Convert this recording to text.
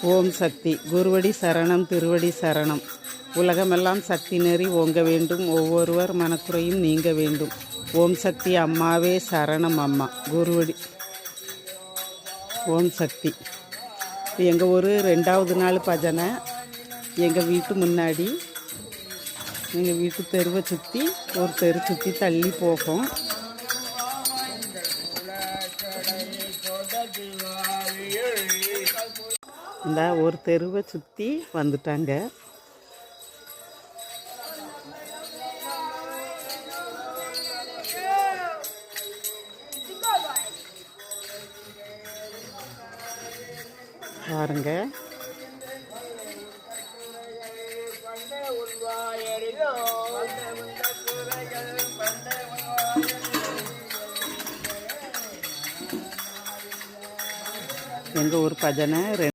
ஓம் சக்தி. குருவடி சரணம், திருவடி சரணம். உலகமெல்லாம் சக்தி நெறி ஓங்க வேண்டும், ஒவ்வொருவர் மனக்குறையும் நீங்க வேண்டும். ஓம் சக்தி அம்மாவே சரணம் அம்மா. குருவடி. ஓம் சக்தி. எங்கள் ஊர் 2வது நாள் பஜனை. எங்கள் வீட்டு முன்னாடி, எங்கள் வீட்டு தெருவை சுற்றி ஒரு தெரு சுற்றி தள்ளி போகும். இந்த ஒரு தெருவை சுற்றி வந்துட்டாங்க. பாருங்க. எங்கள் ஊர் பஜனை